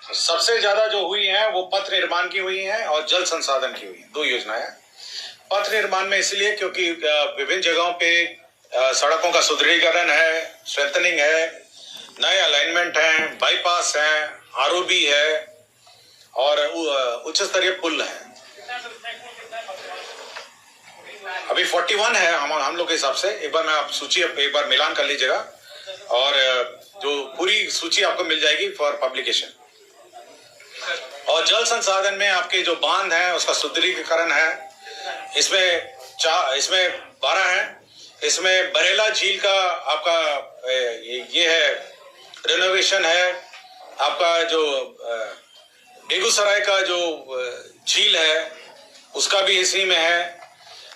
सबसे ज्यादा जो हुई है वो पथ निर्माण की हुई है और जल संसाधन की हुई है, दो योजनाएं। पथ निर्माण में इसलिए क्योंकि विभिन्न जगहों पे सड़कों का सुदृढ़ीकरण है, स्ट्रेंथनिंग है, नए अलाइनमेंट हैं, बाईपास हैं, आरओबी है और उच्च स्तरीय पुल है। अभी 41 है हम लोग के हिसाब से। एक बार मैं आप सूची एक बार मिलान कर लीजिएगा और जो पूरी सूची आपको मिल जाएगी फॉर पब्लिकेशन। और जल संसाधन में आपके जो बांध हैं उसका सुदृढ़ीकरण है, इसमें 12 है। इसमें बरेला झील का आपका ये है रिनोवेशन है। आपका जो बेगूसराय का जो झील है उसका भी इसी में है।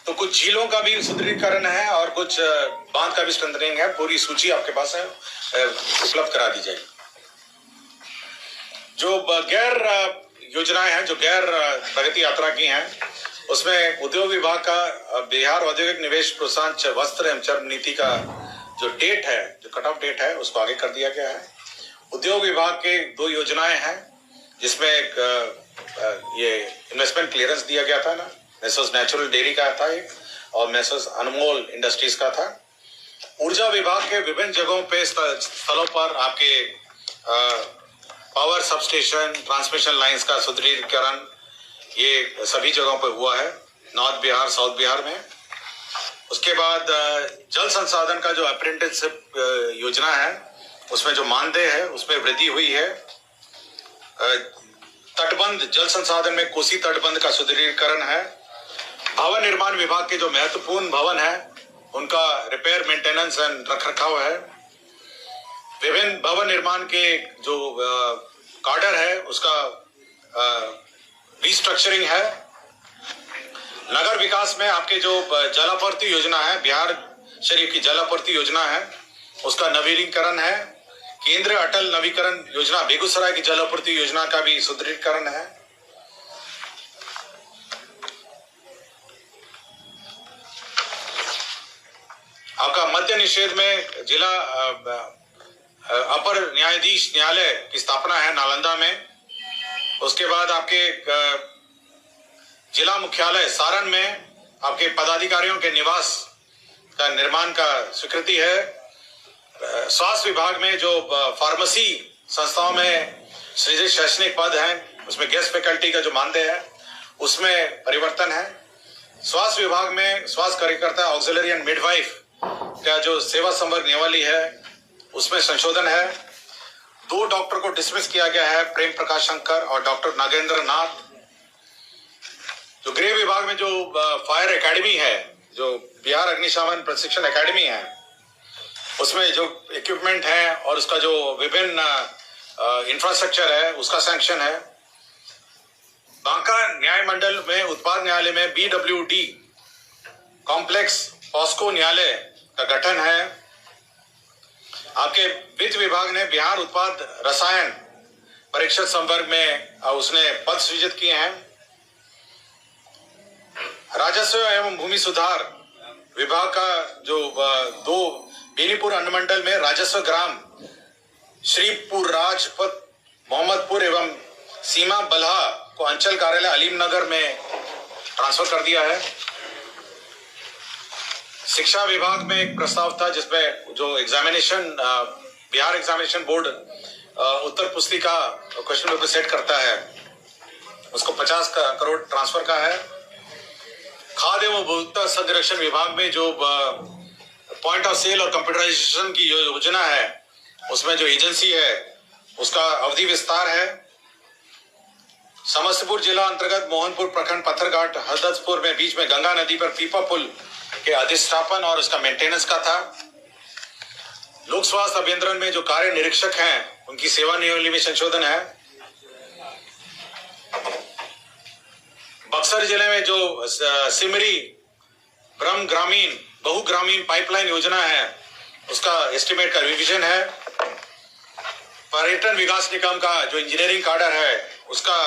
तो कुछ झीलों का भी सुदृढ़ीकरण है और कुछ बांध का भी स्ट्रेंथनिंग है। पूरी सूची आपके पास है, उपलब्ध करा दी जाएगी। जो गैर योजनाएं हैं, जो गैर प्रगति यात्रा की हैं, उसमें उद्योग विभाग का बिहार औद्योगिक निवेश प्रोत्साहन वस्त्र एवं चर्म नीति का जो डेट है, जो कट ऑफ डेट है, उसको आगे कर दिया गया है। उद्योग विभाग के 2 योजनाएं हैं जिसमें एक ये इन्वेस्टमेंट क्लियरेंस दिया गया था ना, मेसर्स नेचुरल डेयरी का था एक, और मेसर्स अनमोल इंडस्ट्रीज का था। ऊर्जा विभाग के विभिन्न जगहों पे स्थलों पर आपके पावर सबस्टेशन, ट्रांसमिशन लाइंस का सुदृढ़ीकरण ये सभी जगहों पर हुआ है, नॉर्थ बिहार, साउथ बिहार में। उसके बाद जल संसाधन का जो अप्रेंटिसशिप योजना है उसमें जो मानदेय है उसमें वृद्धि हुई है। तटबंध जल संसाधन में कोसी तटबंध का सुदृढ़ीकरण है। भवन निर्माण विभाग के जो महत्वपूर्ण भवन है उनका रिपेयर, मेंटेनेंस एंड रखरखाव है। विभिन्न भवन निर्माण के जो कार्डर है उसका रिस्ट्रक्चरिंग है। नगर विकास में आपके जो जलापूर्ति योजना है, बिहार शरीफ की जलापूर्ति योजना है, उसका नवीनीकरण है। केंद्रीय अटल नवीकरण योजना बेगूसराय की जलापूर्ति योजना का भी सुदृढ़ीकरण है। आपका मद्य निषेध में जिला अपर न्यायाधीश न्यायालय की स्थापना है नालंदा में। उसके बाद आपके जिला मुख्यालय सारण में आपके पदाधिकारियों के निवास का निर्माण का स्वीकृति है। स्वास्थ्य विभाग में जो फार्मेसी संस्थाओं में सृजित शैक्षणिक पद हैं उसमें गेस्ट फैकल्टी का जो मानदेय है उसमें परिवर्तन है। स्वास्थ्य विभाग में स्वास्थ्य कार्यकर्ता, ऑक्सिलरी एंड मिडवाइफ का जो सेवा संवर्ग नियमावली है उसमें संशोधन है। 2 डॉक्टर को डिसमिस किया गया है, प्रेम प्रकाश शंकर और डॉक्टर नागेंद्र नाथ। जो गृह विभाग में जो फायर एकेडमी है, जो बिहार अग्निशमन प्रशिक्षण एकेडमी है, उसमें जो इक्विपमेंट है और उसका जो विभिन्न इंफ्रास्ट्रक्चर है उसका सैंक्शन है। बांका न्याय मंडल में उत्पाद न्यायालय में BWD कॉम्प्लेक्स पॉस्को न्यायालय का गठन है। आपके वित्त विभाग ने बिहार उत्पाद रसायन परीक्षण संवर्ग में उसने पद सृजित किए हैं। राजस्व एवं भूमि सुधार विभाग का जो 2 बेनीपुर अनुमंडल में राजस्व ग्राम श्रीपुर राजपथ मोहम्मदपुर एवं सीमा बल्हा को अंचल कार्यालय अलीमनगर में ट्रांसफर कर दिया है। शिक्षा विभाग में एक प्रस्ताव था जिसमें जो एग्जामिनेशन बिहार एग्जामिनेशन बोर्ड उत्तर पुस्तिका क्वेश्चन पेपर सेट करता है उसको 50 करोड़ ट्रांसफर का है। खाद्य एवं उपभोक्ता संरक्षण विभाग में जो पॉइंट ऑफ सेल और कंप्यूटराइजेशन की योजना है उसमें जो एजेंसी है उसका अवधि विस्तार है। समस्तीपुर जिला अंतर्गत मोहनपुर प्रखंड पत्थरघाट हरदत्तपुर में बीच में गंगा नदी पर पीपा पुल के अधिष्ठापन और उसका मेंटेनेंस का था। लोक स्वास्थ्य अभियंत्रण में जो कार्य निरीक्षक हैं उनकी सेवा नियमावली में संशोधन है। बक्सर जिले में जो सिमरी ब्रह्म ग्रामीण बहुग्रामीण पाइपलाइन योजना है उसका एस्टिमेट का रिवीजन है। पर्यटन विकास निगम का जो इंजीनियरिंग कार्डर है उसका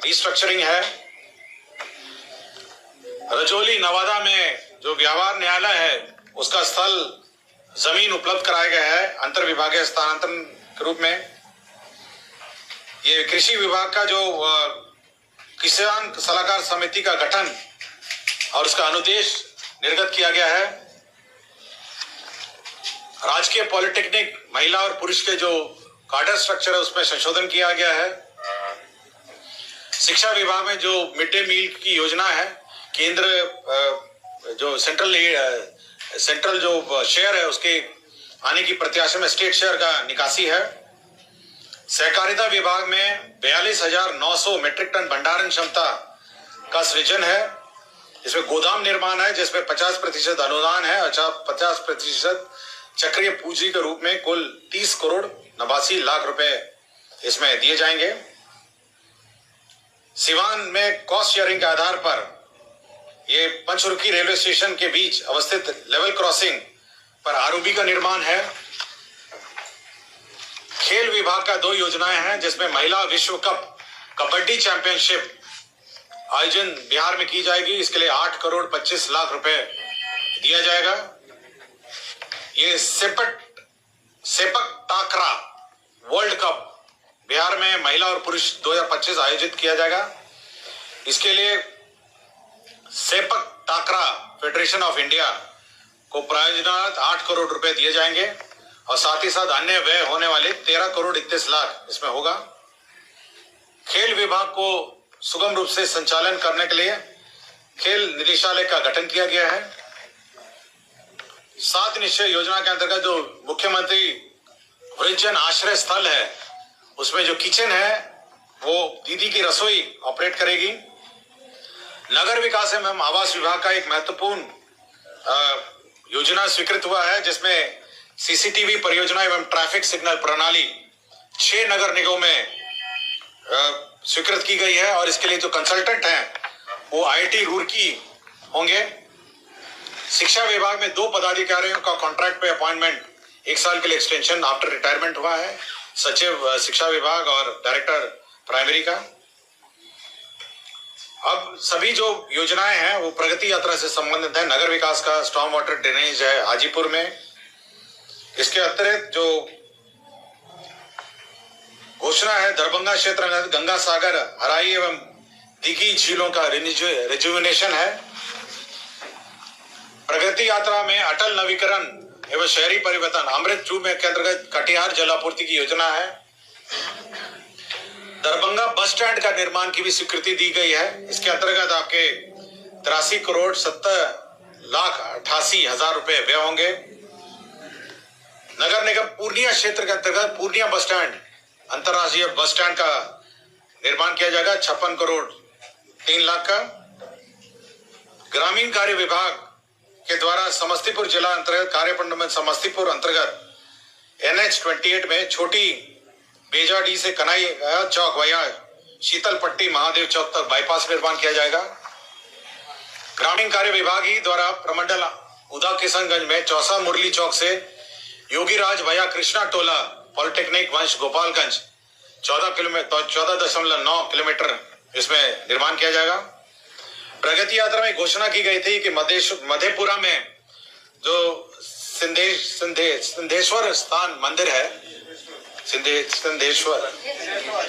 रिस्ट्रक्चरिंग है। रजौली नवादा में जो व्यवहार न्यायालय है उसका स्थल जमीन उपलब्ध कराया गया है अंतर विभागीय स्थानांतरण के रूप में। ये कृषि विभाग का जो किसान सलाहकार समिति का गठन और उसका अनुदेश निर्गत किया गया है। राजकीय पॉलिटेक्निक महिला और पुरुष के जो कार्डर स्ट्रक्चर है उसमें संशोधन किया गया है। शिक्षा विभाग में जो मिड डे मील की योजना है, केंद्र जो सेंट्रल जो शेयर है उसके आने की प्रत्याशा में स्टेट शेयर का निकासी है। सहकारिता विभाग में 42,900 मीट्रिक टन भंडारण क्षमता का सृजन है। इसमें गोदाम निर्माण है जिसमें 50% अनुदान है और 50% चक्रीय पूंजी के रूप में कुल 30 करोड़ 89 लाख रुपए इसमें दिए जाएंगे। सिवान में कॉस्ट शेयरिंग के आधार पर ये पंचरुखी रेलवे स्टेशन के बीच अवस्थित लेवल क्रॉसिंग पर आरओबी का निर्माण है। खेल विभाग का 2 योजनाएं हैं जिसमें महिला विश्व कप कबड्डी चैंपियनशिप आयोजन बिहार में की जाएगी। इसके लिए 8 करोड़ 25 लाख रुपए दिया जाएगा। ये सेपक टाकरा वर्ल्ड कप बिहार में महिला और पुरुष 2025 आयोजित किया जाएगा। इसके लिए सेपक टाकरा फेडरेशन ऑफ इंडिया को प्रायोजनार्थ 8 करोड़ रुपए दिए जाएंगे और साथ ही साथ अन्य व्यय होने वाले 13 करोड़ 31 लाख इसमें होगा। खेल विभाग को सुगम रूप से संचालन करने के लिए खेल निदेशालय का गठन किया गया है। 7 निश्चय योजना के अंतर्गत जो मुख्यमंत्री वृंजन आश्रय स्थल है उसमें जो किचन है वो दीदी की रसोई ऑपरेट करेगी। नगर विकास एवं आवास विभाग का एक महत्वपूर्ण योजना स्वीकृत हुआ है जिसमें सीसीटीवी परियोजना एवं ट्रैफिक सिग्नल प्रणाली 6 नगर निगमों में स्वीकृत की गई है और इसके लिए जो कंसल्टेंट हैं वो आईआईटी रुड़की होंगे। शिक्षा विभाग में 2 पदाधिकारियों का कॉन्ट्रैक्ट पे अपॉइंटमेंट 1 साल के लिए एक्सटेंशन आफ्टर रिटायरमेंट हुआ है, सचिव शिक्षा विभाग और डायरेक्टर प्राइमरी का। अब सभी जो योजनाएं हैं वो प्रगति यात्रा से संबंधित है। नगर विकास का स्टॉर्म वाटर ड्रेनेज है हाजीपुर में। इसके अतिरिक्त जो घोषणा है दरभंगा क्षेत्र में गंगा सागर हराई एवं दिघी झीलों का रिजुविनेशन है। प्रगति यात्रा में अटल नवीकरण एवं शहरी परिवर्तन अमृत 2 में के अंतर्गत कटिहार जलापूर्ति की योजना है। दरभंगा बस स्टैंड का निर्माण की भी स्वीकृति दी गई है। इसके अंतर्गत आपके 83 करोड़ 70,88,000 रुपए व्यय होंगे। नगर निगम पूर्णिया क्षेत्र के अंतर्गत पूर्णिया बस स्टैंड अंतरराष्ट्रीय बस स्टैंड का निर्माण किया जाएगा 56 करोड़ 3 लाख का। ग्रामीण कार्य विभाग के द्वारा समस्तीपुर जिला अंतर्गत कार्यपंड समस्तीपुर अंतर्गत NH 28 में छोटी बेजाडी से कनाई चौक वया शीतल पट्टी महादेव चौक तक बाईपास निर्माण किया जाएगा। ग्रामीण कार्य विभाग ही द्वारा प्रमंडल उदा किशनगंज में चौसा मुरली चौक से योगीराज वया कृष्णा टोला पॉलिटेक्निक वंश गोपालगंज 14.9 किलोमीटर इसमें निर्माण किया जाएगा। प्रगति यात्रा में घोषणा की गई थी कि मधेपुरा में जो सिंधेश्वर स्थान मंदिर है,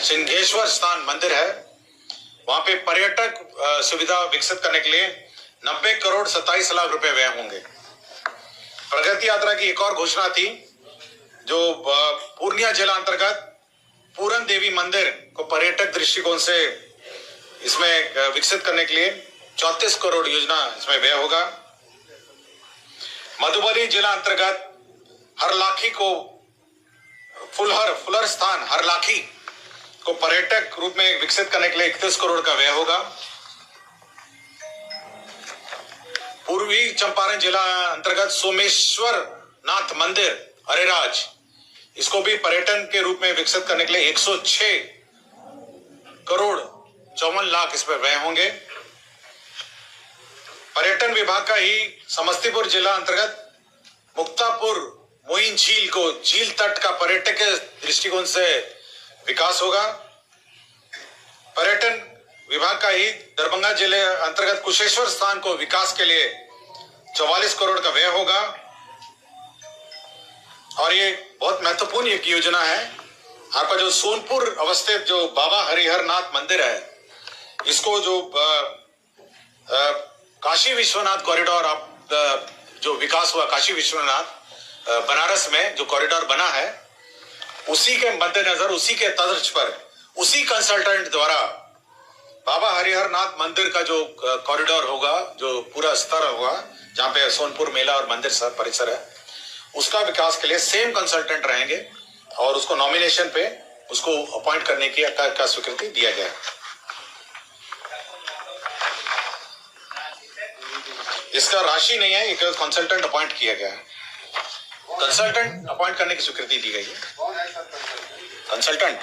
सिंहेश्वर स्थान मंदिर है, वहां पे पर्यटक सुविधा विकसित करने के लिए 90 करोड़ 27 लाख रुपए व्यय होंगे। प्रगति यात्रा की एक और घोषणा थी जो पूर्णिया जिला अंतर्गत पूरन देवी मंदिर को पर्यटक दृष्टिकोण से इसमें विकसित करने के लिए 34 करोड़ योजना इसमें व्यय होगा। मधुबनी जिला अंतर्गत हरलाखी को फुलर स्थान हरलाखी को पर्यटक रूप में विकसित करने के लिए 31 करोड़ का व्यय होगा। पूर्वी चंपारण जिला अंतर्गत सोमेश्वर नाथ मंदिर अरेराज इसको भी पर्यटन के रूप में विकसित करने के लिए 106 करोड़ 54 लाख इस पर व्यय होंगे। पर्यटन विभाग का ही समस्तीपुर जिला अंतर्गत मुक्तापुर मोइन झील को झील तट का पर्यटक के दृष्टिकोण से विकास होगा। पर्यटन विभाग का ही दरभंगा जिले अंतर्गत कुशेश्वर स्थान को विकास के लिए 44 करोड़ का व्यय होगा। और ये बहुत महत्वपूर्ण एक योजना है आपका जो सोनपुर अवस्थित जो बाबा हरिहरनाथ मंदिर है, इसको जो काशी विश्वनाथ कॉरिडोर जो विकास हुआ काशी विश्वनाथ बनारस में जो कॉरिडोर बना है, उसी के मद्देनजर, उसी के तर्ज पर, उसी कंसल्टेंट द्वारा बाबा हरिहरनाथ मंदिर का जो कॉरिडोर होगा, जो पूरा स्तर होगा जहां पे सोनपुर मेला और मंदिर परिसर है, उसका विकास के लिए सेम कंसल्टेंट रहेंगे और उसको नॉमिनेशन पे उसको अपॉइंट करने की का स्वीकृति दिया गया। इसका राशि नहीं है, एक कंसल्टेंट अपॉइंट किया गया है। कंसल्टेंट अपॉइंट करने की स्वीकृति दी गई है। कंसल्टेंट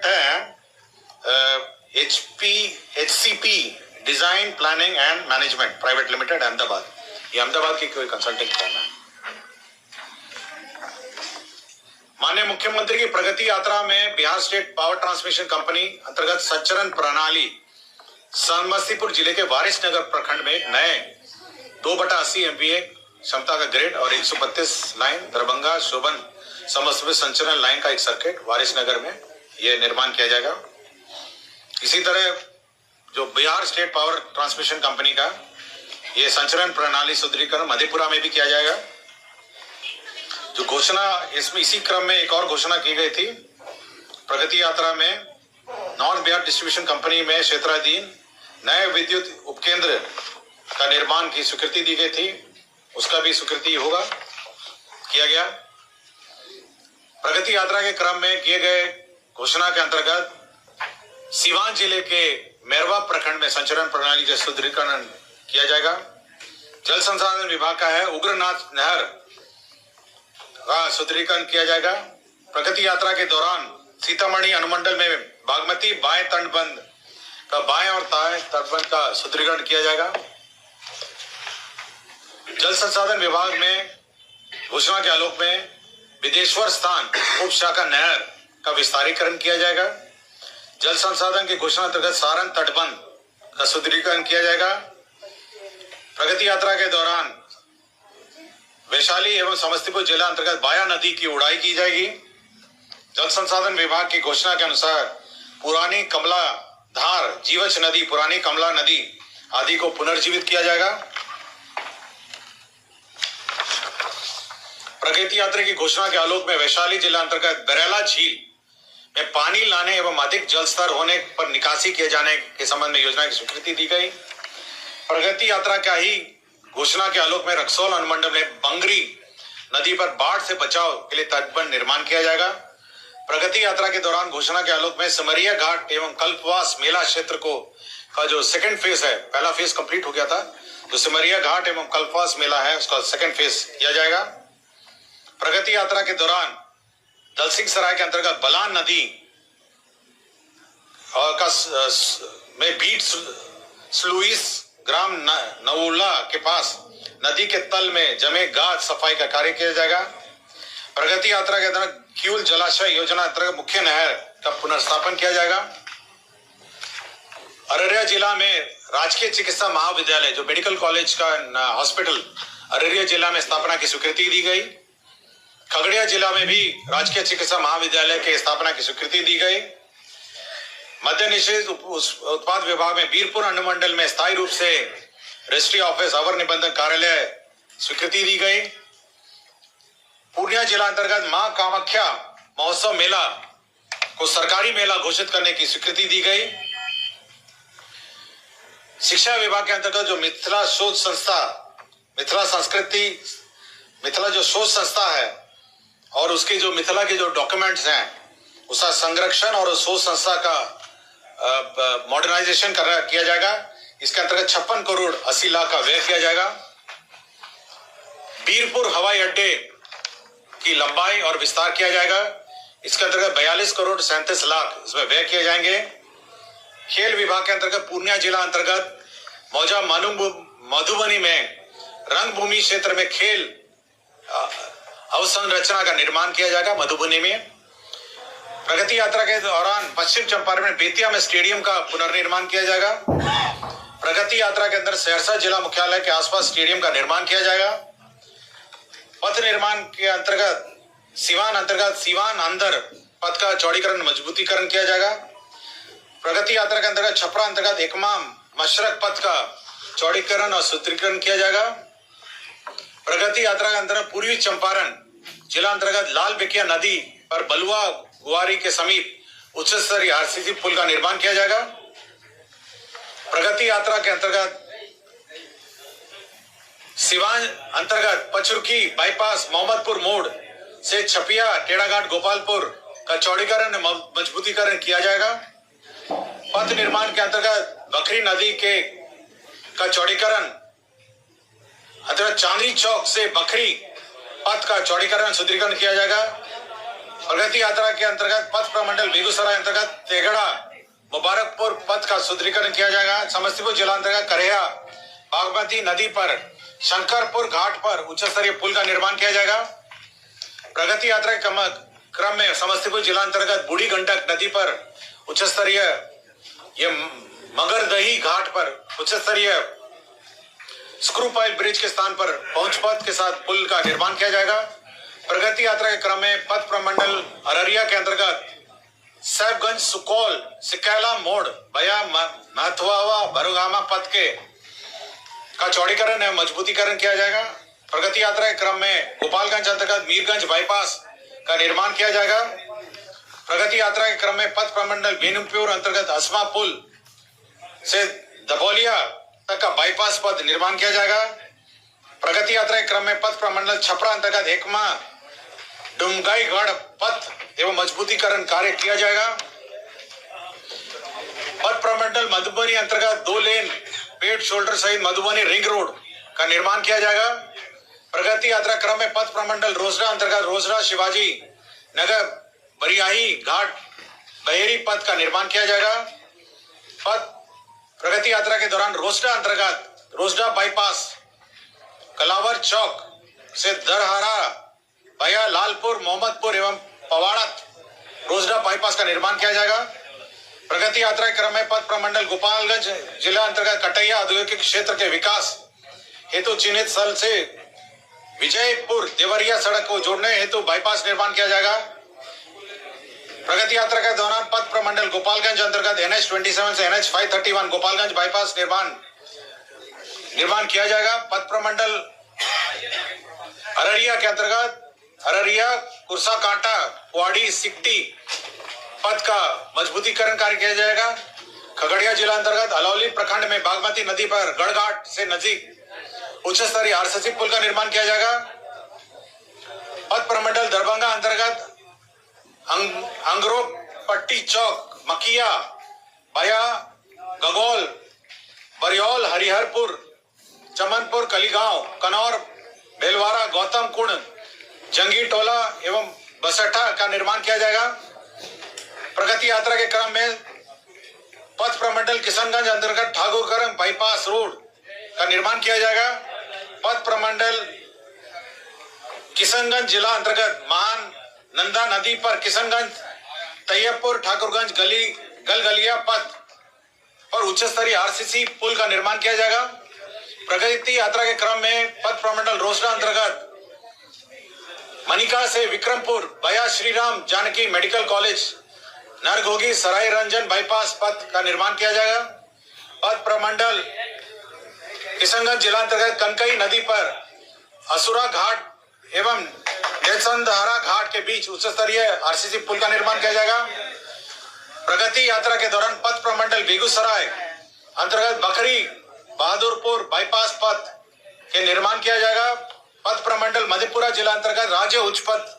है HCP design planning and management private limited, Ahmedabad. ये अहमदाबाद की कोई कंसल्टिंग फर्म है। माननीय मुख्यमंत्री की प्रगति यात्रा में Bihar state power transmission company अंतर्गत संचरण प्रणाली समस्तीपुर जिले के वारिसनगर प्रखंड में एक नए 2/80 MVA क्षमता का ग्रिड और 132 लाइन दरभंगा शोभन समस्तीपुर संचरण लाइन का एक सर्किट वारिसनगर में यह निर्माण किया जाएगा। इसी तरह जो Bihar state power transmission company का ये संचरण प्रणाली सुदृढ़ीकरण मधेपुरा में भी किया जाएगा। जो घोषणा इसमें इसी क्रम में एक और घोषणा की गई थी प्रगति यात्रा में, नॉर्थ बिहार डिस्ट्रीब्यूशन कंपनी में क्षेत्राधीन नए विद्युत उपकेंद्र का निर्माण की स्वीकृति दी गई थी, उसका भी स्वीकृति होगा किया गया। प्रगति यात्रा के क्रम में किए गए घोषणा के अंतर्गत सीवान जिले के मैरवा प्रखंड में संचरण प्रणाली का सुदृढ़ीकरण किया जाएगा। जल संसाधन विभाग का है उग्रनाथ नहर का सुदृढ़ीकरण किया जाएगा। प्रगति यात्रा के दौरान सीतामढ़ी अनुमंडल में बागमती बाएं तटबंध का बाएं और दाएं तटबंध का सुदृढ़ीकरण किया जाएगा। जल संसाधन विभाग में घोषणा के आलोक में विदेश्वर स्थान उप शाखा नहर का विस्तारीकरण किया जाएगा। जल संसाधन की घोषणा अंतर्गत सारण तटबंध का सुदृढ़ीकरण किया जाएगा। प्रगति यात्रा के दौरान वैशाली एवं समस्तीपुर जिला अंतर्गत बाया नदी की उड़ाई की जाएगी। जल संसाधन विभाग की घोषणा के अनुसार पुरानी कमला धार, जीवछ नदी, पुरानी कमला नदी आदि को पुनर्जीवित किया जाएगा। प्रगति यात्रा की घोषणा के आलोक में वैशाली जिला अंतर्गत बरेला झील में पानी लाने एवं अधिक जल स्तर होने पर निकासी किए जाने के संबंध में योजना की स्वीकृति दी गई। प्रगति यात्रा का ही घोषणा के आलोक में रक्सौल अनुमंडल में बंगरी नदी पर बाढ़ से बचाव के लिए तटबंध निर्माण किया जाएगा। प्रगति यात्रा के दौरान घोषणा के आलोक में सिमरिया घाट एवं कल्पवास मेला क्षेत्र को का जो सेकंड फेज है, पहला फेज कंप्लीट हो गया था, जो सिमरिया घाट एवं कल्पवास मेला है उसका सेकंड फेज किया जाएगा। प्रगति यात्रा के दौरान दलसिंह सराय के अंतर्गत बलान नदी का में बीट स्लुइस ग्राम नवुल्ला के पास नदी के तल में जमे गाद सफाई का कार्य किया जाएगा। प्रगति यात्रा के दौरान क्यूल जलाशय योजना अंतर्गत मुख्य नहर का पुनर्स्थापन किया जाएगा। अररिया जिला में राजकीय चिकित्सा महाविद्यालय जो मेडिकल कॉलेज का हॉस्पिटल अररिया जिला में स्थापना की स्वीकृति दी गई। खगड़िया जिला में भी राजकीय चिकित्सा महाविद्यालय के स्थापना की स्वीकृति दी गई। मद्य निषेध उत्पाद विभाग में बीरपुर अनुमंडल में स्थायी रूप से रजिस्ट्री ऑफिस अवर निबंधन कार्यालय स्वीकृति दी गई। पूर्णिया जिला अंतर्गत मां कामाख्या महोत्सव मेला को सरकारी मेला घोषित करने की स्वीकृति दी गई। शिक्षा विभाग के अंतर्गत जो मिथिला शोध संस्था, मिथिला जो शोध संस्था है और उसकी जो मिथिला के जो डॉक्यूमेंट्स हैं उसका संरक्षण और शोध संस्था का मॉडर्नाइजेशन किया जाएगा। इसके अंतर्गत 56 करोड़ 80 लाख का व्यय किया जाएगा। बीरपुर हवाई अड्डे की लंबाई और विस्तार किया जाएगा। इसके अंतर्गत 42 करोड़ 37 लाख इसमें व्यय किए जाएंगे। खेल विभाग के अंतर्गत पूर्णिया जिला अंतर्गत मौजा मधुबनी में रंगभूमि क्षेत्र में खेल अवसंरचना का निर्माण किया जाएगा। मधुबनी में प्रगति यात्रा के दौरान पश्चिम चंपारण में बेतिया में स्टेडियम का पुनर्निर्माण किया जाएगा। प्रगति यात्रा के अंदर सहरसा जिला मुख्यालय के आसपास स्टेडियम का निर्माण किया जाएगा। पथ निर्माण के अंतर्गत सिवान अंतर्गत सिवान अंदर पथ का चौड़ीकरण मजबूतीकरण किया जाएगा। प्रगति यात्रा के अंतर्गत छपरा अंतर्गत एकमा मशरक पथ का चौड़ीकरण और सुदृढ़ीकरण किया जाएगा। प्रगति यात्रा के अंतर्गत पूर्वी चंपारण जिला अंतर्गत लाल बेकिया नदी पर बलुआ गुआरी के समीप उच्च स्तरीय आरसीसी पुल का निर्माण किया जाएगा। प्रगति यात्रा के अंतर्गत सिवान अंतर्गत पचरुखी बाईपास मोहम्मदपुर मोड़ से छपिया टेढ़ाघाट गोपालपुर का चौड़ीकरण मजबूतीकरण किया जाएगा। पथ निर्माण के अंतर्गत बखरी नदी के का चौड़ीकरण अंतर्गत चांदनी चौक से बखरी पथ का चौड़ीकरण सुदृढ़ीकरण किया जाएगा। प्रगति यात्रा के अंतर्गत पथ प्रमंडल बेगूसराय अंतर्गत तेगड़ा मुबारकपुर पथ का सुदृढ़ीकरण किया जाएगा। समस्तीपुर जिला अंतर्गत करेहा बागमती नदी पर शंकरपुर घाट पर उच्च स्तरीय पुल का निर्माण किया जाएगा। प्रगति यात्रा के क्रम में समस्तीपुर जिला अंतर्गत बूढ़ी गंडक नदी पर उच्च स्तरीय मगरदही घाट पर उच्च स्तरीय स्क्रू पाइल ब्रिज के स्थान पर पहुंच पथ के साथ पुल का निर्माण किया जाएगा। प्रगति यात्रा के क्रम में पथ प्रमंडल अररिया के अंतर्गत साहेबगंज सुकौल सिकैला मोड़ भया महथुआवा भरुगामा पथ के का चौड़ीकरण एवं मजबूतीकरण किया जाएगा। प्रगति यात्रा के क्रम में गोपालगंज अंतर्गत मीरगंज बाईपास का निर्माण किया जाएगा। प्रगति यात्रा के क्रम में पथ प्रमंडल बेनुपुर अंतर्गत असमा पुल से दबोलिया तक का बाईपास पथ निर्माण किया जाएगा। प्रगति यात्रा के क्रम में पथ प्रमंडल छपरा अंतर्गत एकमा डुमगाईगढ़ पथ एवं मजबूतीकरण कार्य किया जाएगा। पथ प्रमंडल मधुबनी अंतर्गत 2 लेन पेट शोल्डर सहित मधुबनी रिंग रोड का निर्माण किया जाएगा। प्रगति यात्रा क्रम में पथ प्रमंडल रोसड़ा अंतर्गत रोसड़ा शिवाजी नगर बरियाही घाट बहेरी पथ का निर्माण किया जाएगा। पथ प्रगति यात्रा के दौरान रोसड़ा अंतर्गत रोसड़ा बाईपास कलावर चौक से दरहरा भया लालपुर मोहम्मदपुर एवं पवाड़त रोसड़ा बाईपास का निर्माण किया जाएगा। प्रगति यात्रा के क्रम में पथ प्रमंडल गोपालगंज जिला अंतर्गत कटैया औद्योगिक क्षेत्र के विकास हेतु चिन्हित स्थल से विजयपुर देवरिया सड़क को जोड़ने हेतु बाईपास निर्माण किया जाएगा। प्रगति यात्रा के दौरान पथ प्रमंडल गोपालगंज अंतर्गत NH 27 से NH 531 गोपालगंज बाईपास निर्माण किया जाएगा। पथ प्रमंडल अररिया के अंतर्गत अररिया कुरसा कांटा कुआड़ी सिकटी पथ का मजबूतीकरण कार्य किया जाएगा। खगड़िया जिला अंतर्गत अलौली प्रखंड में बागमती नदी पर गढ़घाट से नजदीक उच्च स्तरीय आरसीसी पुल का निर्माण किया जाएगा। पथ प्रमंडल दरभंगा अंतर्गत अंगरो पट्टी चौक मकिया भया गगौल बरियौल हरिहरपुर चमनपुर कलीगांव कनौर बेलवारा गौतम कुंड जंगी टोला एवं बसठा का निर्माण किया जाएगा। प्रगति यात्रा के क्रम में पथ प्रमंडल किशनगंज अंतर्गत ठाकुरगंज बाईपास रोड का निर्माण किया जाएगा। पथ प्रमंडल किशनगंज जिला अंतर्गत महान नंदा नदी पर किशनगंज तैयबपुर ठाकुरगंज गलगलिया पथ पर उच्च स्तरीय आरसीसी पुल का निर्माण किया जाएगा। प्रगति यात्रा के क्रम में पथ प्रमंडल रोसड़ा अंतर्गत मनिका से विक्रमपुर भया श्रीराम जानकी मेडिकल कॉलेज नरघोगी सराय रंजन बाईपास पथ का निर्माण किया जाएगा। पथ प्रमंडल किशनगंज जिला अंतर्गत कनकई नदी पर असुरा घाट एवं देसंदहरा घाट के बीच उच्च स्तरीय आरसीसी पुल का निर्माण किया जाएगा। प्रगति यात्रा के दौरान पथ प्रमंडल बेगूसराय अंतर्गत बखरी बहादुरपुर बाईपास पथ के निर्माण किया जाएगा। पथ प्रमंडल मधेपुरा जिला अंतर्गत राज्य उच्च पथ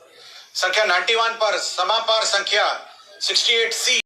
संख्या 91 पर समापार संख्या 68C